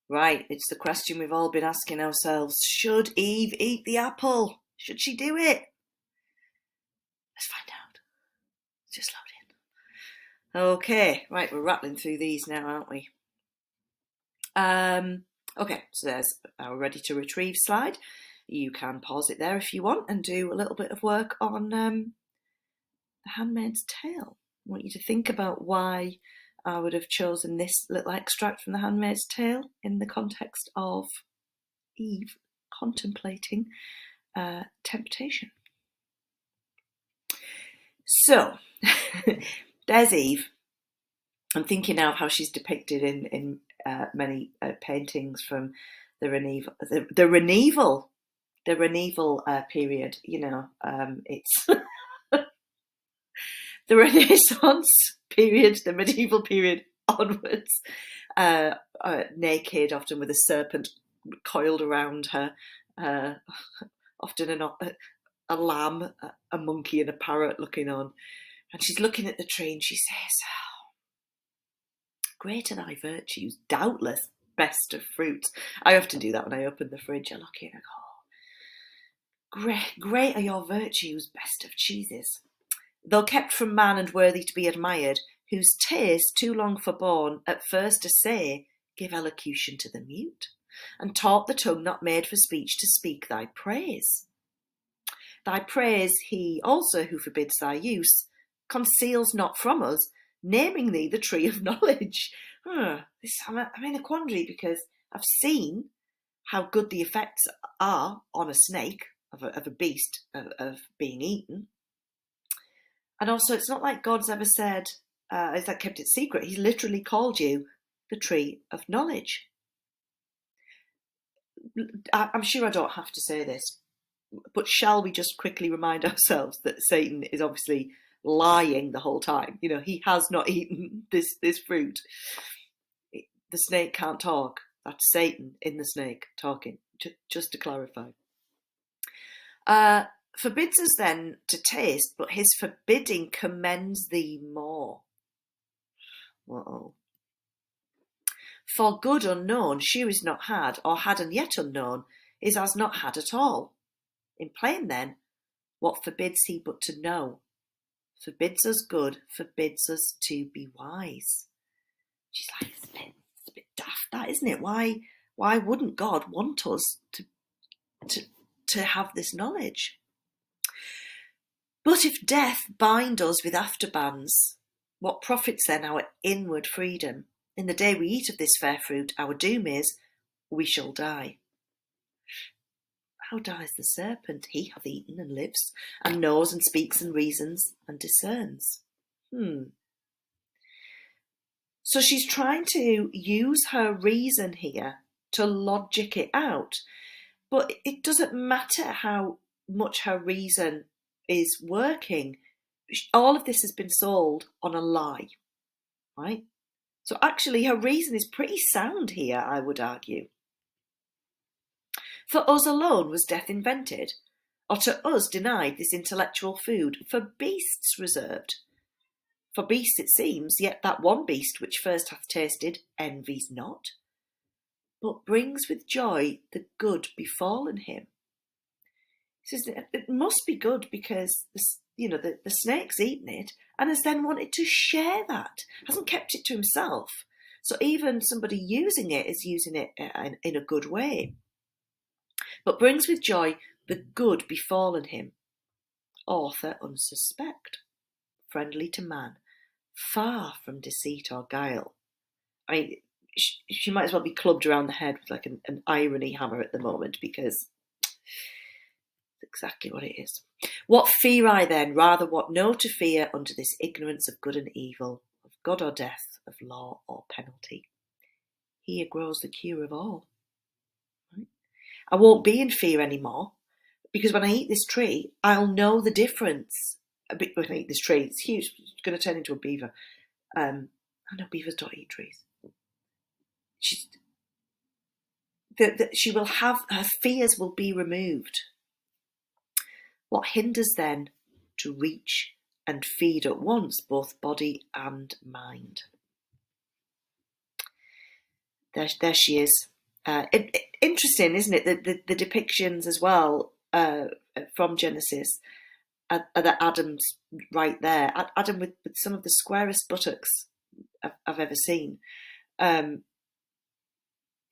Right, it's the question we've all been asking ourselves. Should Eve eat the apple? Should she do it? Let's find out. Just load in. Okay, right, we're rattling through these now, aren't we? Okay, so there's our ready to retrieve slide. You can pause it there if you want and do a little bit of work on The Handmaid's Tale. I want you to think about why I would have chosen this little extract from The Handmaid's Tale in the context of Eve contemplating temptation. So, there's Eve. I'm thinking now of how she's depicted in many paintings from the Reneval period. It's the Renaissance period, the medieval period onwards. Naked, often with a serpent coiled around her, often a lamb, a monkey, and a parrot looking on. And she's looking at the tree and she says, "Great are thy virtues, doubtless best of fruits." I often do that when I open the fridge. I look in and go, great are your virtues, best of cheeses. Though kept from man and worthy to be admired, whose taste too long forborne at first to say, give elocution to the mute, and taught the tongue not made for speech to speak thy praise. Thy praise he also who forbids thy use, conceals not from us, naming thee the tree of knowledge. I'm in a quandary because I've seen how good the effects are on a snake, of a beast, of being eaten. And also, it's not like God's ever said, it's like kept it secret. He's literally called you the tree of knowledge. I'm sure I don't have to say this, but shall we just quickly remind ourselves that Satan is obviously lying the whole time? He has not eaten this fruit. The snake can't talk. That's Satan in the snake talking, just to clarify. Forbids us then to taste, but his forbidding commends thee more. Uh-oh. For good unknown, she is not had, or had and yet unknown, is as not had at all. In plain then, what forbids he but to know? Forbids us good, forbids us to be wise. She's like, it's a bit daft, that, isn't it? Why wouldn't God want us to have this knowledge? But if death bind us with afterbands, what profits then our inward freedom? In the day we eat of this fair fruit, our doom is, we shall die. How dies the serpent? He hath eaten and lives, and knows and speaks and reasons and discerns. So she's trying to use her reason here to logic it out. But it doesn't matter how much her reason is working. All of this has been sold on a lie, right? So actually her reason is pretty sound here, I would argue. For us alone was death invented, or to us denied this intellectual food, for beasts reserved. For beasts it seems, yet that one beast which first hath tasted envies not, but brings with joy the good befallen him. He says it must be good because the snake's eaten it and has then wanted to share that, hasn't kept it to himself. So even somebody using it is using it in a good way. But brings with joy the good befallen him. Author unsuspect, friendly to man, far from deceit or guile. I mean, she might as well be clubbed around the head with like an irony hammer at the moment, because exactly what it is. What fear I then, rather what know to fear under this ignorance of good and evil, of God or death, of law or penalty? Here grows the cure of all. Right? I won't be in fear anymore, because when I eat this tree, I'll know the difference. When I eat this tree, it's huge. It's going to turn into a beaver. I know beavers don't eat trees. She will have, her fears will be removed. What hinders then to reach and feed at once both body and mind? There she is. Interesting, isn't it? The depictions as well from Genesis are that Adam's right there. Adam with some of the squarest buttocks I've ever seen.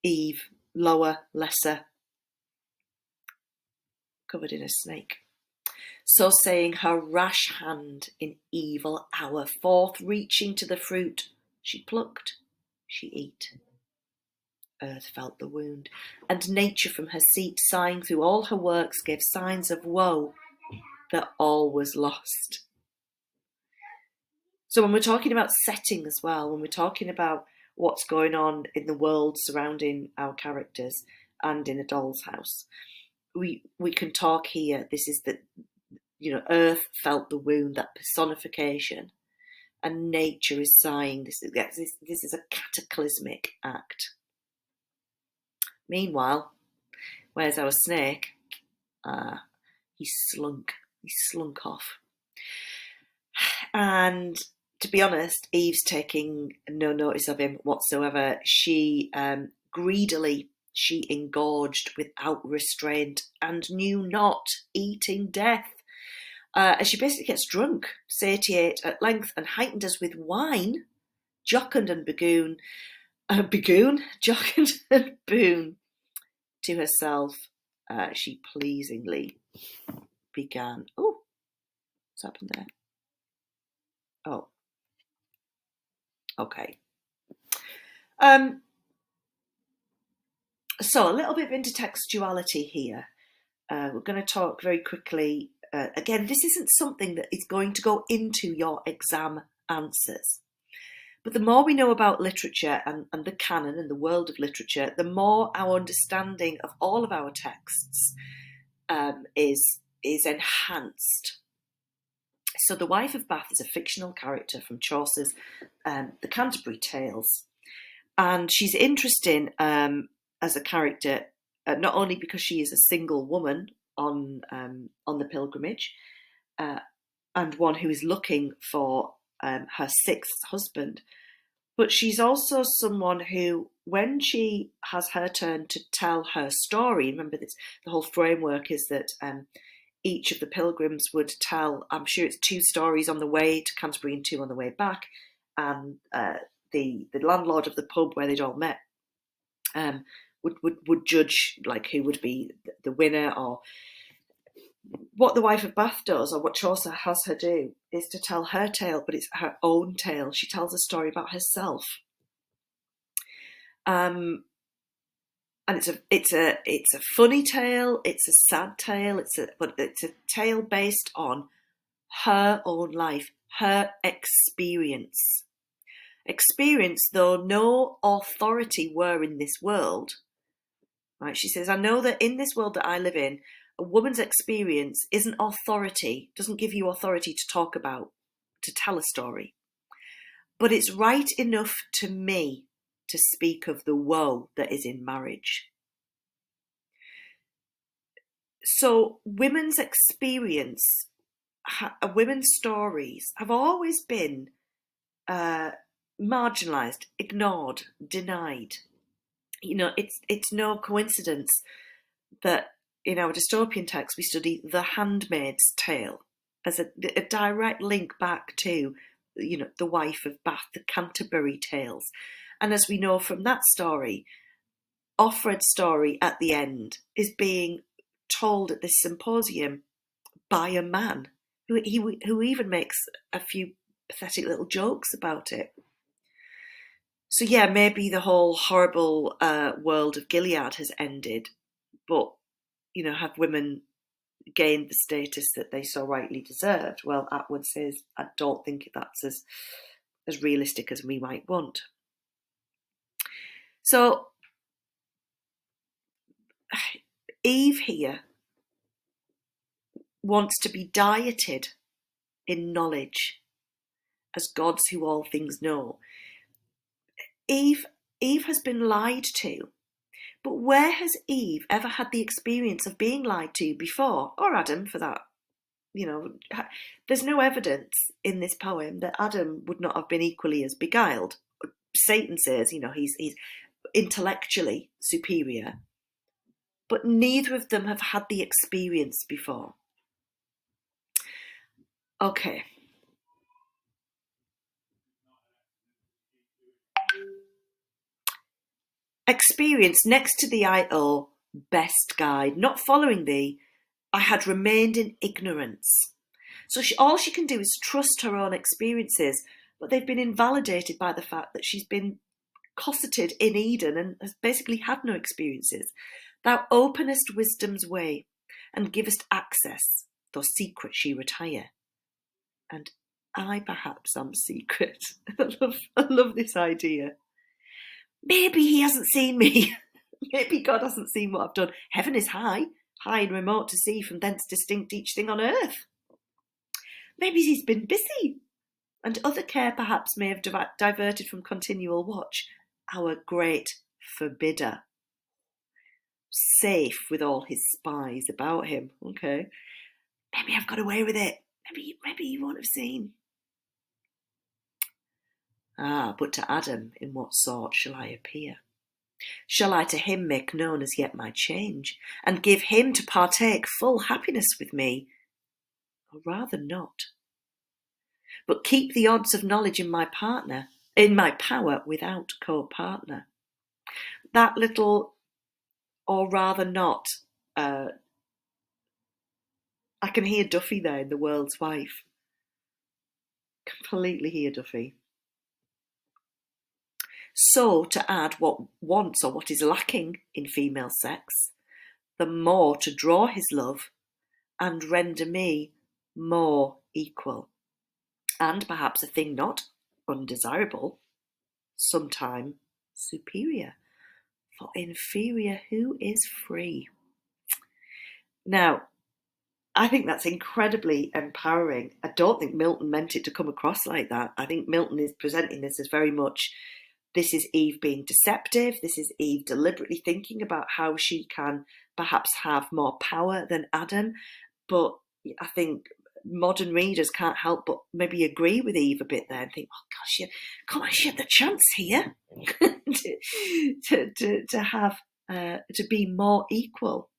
Eve, lower, lesser, covered in a snake. So saying, her rash hand in evil hour, forth reaching to the fruit, she plucked, she eat. Earth felt the wound, and nature from her seat, sighing through all her works, gave signs of woe, that all was lost. So when we're talking about setting as well, when we're talking about what's going on in the world surrounding our characters and in a doll's house, we can talk here. This is that, Earth felt the wound, that personification, and nature is sighing. This is a cataclysmic act. Meanwhile, where's our snake? He slunk off. And to be honest, Eve's taking no notice of him whatsoever. She greedily, she engorged without restraint and knew not eating death. And she basically gets drunk, satiate at length, and heightened as with wine, jocund and jocund and boon to herself, she pleasingly began. Oh, what's happened there? Oh, okay. So a little bit of intertextuality here. We're going to talk very quickly. Again, this isn't something that is going to go into your exam answers. But the more we know about literature and the canon and the world of literature, the more our understanding of all of our texts is enhanced. So the Wife of Bath is a fictional character from Chaucer's The Canterbury Tales. And she's interesting as a character, not only because she is a single woman on the pilgrimage, and one who is looking for her sixth husband, but she's also someone who, when she has her turn to tell her story, remember this, the whole framework is that each of the pilgrims would tell, I'm sure it's 2 stories on the way to Canterbury and 2 on the way back, and the landlord of the pub where they'd all met would judge like who would be the winner. Or what the Wife of Bath does, or what Chaucer has her do, is to tell her tale, but it's her own tale. She tells a story about herself, and it's a funny tale. It's a sad tale. But it's a tale based on her own life, her experience. Experience, though no authority were in this world. Right? She says, I know that in this world that I live in, a woman's experience isn't authority, doesn't give you authority to talk about, to tell a story. But it's right enough to me to speak of the woe that is in marriage. So women's experience, women's stories have always been marginalised, ignored, denied. It's no coincidence that in our dystopian text we study The Handmaid's Tale as a direct link back to, the Wife of Bath, the Canterbury Tales. And as we know from that story, Offred's story at the end is being told at this symposium by a man who even makes a few pathetic little jokes about it. So yeah, maybe the whole horrible world of Gilead has ended, but have women gained the status that they so rightly deserved? Well, Atwood says, I don't think that's as realistic as we might want. So Eve here wants to be dieted in knowledge as gods who all things know. Eve has been lied to. But where has Eve ever had the experience of being lied to before? Or Adam, for that. There's no evidence in this poem that Adam would not have been equally as beguiled. Satan says, he's intellectually superior, but neither of them have had the experience before. Okay. Experience next to the IO best guide, not following thee, I had remained in ignorance. So all she can do is trust her own experiences, but they've been invalidated by the fact that she's been cosseted in Eden and has basically had no experiences. Thou openest wisdom's way, and givest access, though secret she retire. And I perhaps am secret. I love this idea. Maybe he hasn't seen me. Maybe God hasn't seen what I've done. Heaven is high and remote to see, from thence distinct each thing on earth. Maybe he's been busy, and other care perhaps may have diverted from continual watch, our great forbidder. Safe with all his spies about him. Okay. Maybe I've got away with it. Maybe he won't have seen. But to Adam, in what sort shall I appear? Shall I to him make known as yet my change, and give him to partake full happiness with me? Or rather not. But keep the odds of knowledge in my power without co-partner. That little, or rather not, I can hear Duffy there in The World's Wife. Completely hear Duffy. So, to add what wants or what is lacking in female sex, the more to draw his love and render me more equal, and perhaps a thing not undesirable, sometime superior. For inferior who is free? Now, I think that's incredibly empowering. I don't think Milton meant it to come across like that. I think Milton is presenting this as very much, this is Eve being deceptive. This is Eve deliberately thinking about how she can perhaps have more power than Adam. But I think modern readers can't help but maybe agree with Eve a bit there and think, oh gosh, she had the chance here to have to be more equal.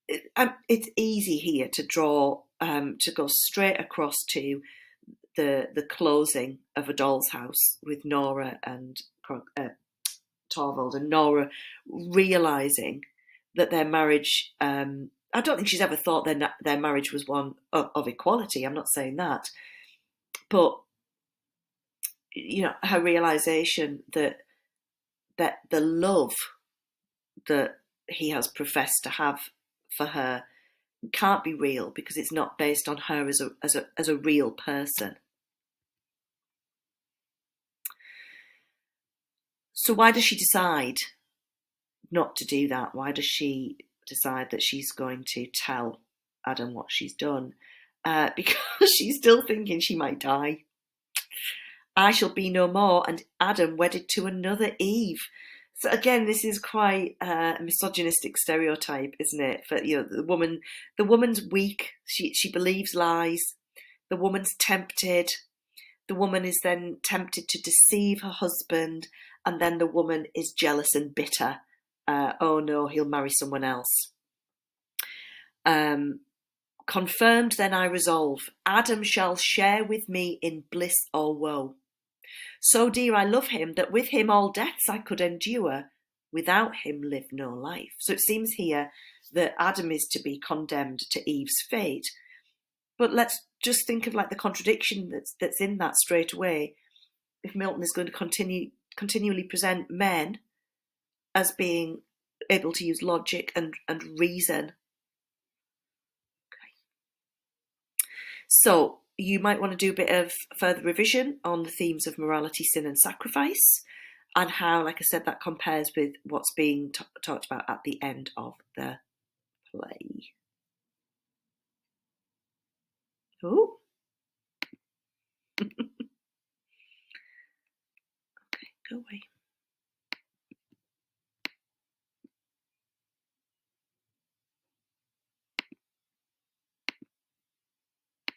It's easy here to draw to go straight across to the closing of A Doll's House with Nora and Torvald, and Nora realizing that their marriage. I don't think she's ever thought their marriage was one of equality. I'm not saying that, but her realization that the love that he has professed to have for her can't be real because it's not based on her as a real person. So why does she decide not to do that? Why does she decide that she's going to tell Adam what she's done? Because she's still thinking she might die. I shall be no more, and Adam wedded to another Eve. So again, this is quite a misogynistic stereotype, isn't it? For the woman's weak. She believes lies. The woman's tempted. The woman is then tempted to deceive her husband, and then the woman is jealous and bitter. Oh no, he'll marry someone else. Confirmed, then I resolve, Adam shall share with me in bliss or woe. So dear I love him, that with him all deaths I could endure, without him live no life. So it seems here that Adam is to be condemned to Eve's fate. But let's just think of like the contradiction that's in that straight away. If Milton is going to continually present men as being able to use logic and reason. Okay. So you might want to do a bit of further revision on the themes of morality, sin and sacrifice, and how, like I said, that compares with what's being talked about at the end of the play. Oh. Okay, go away.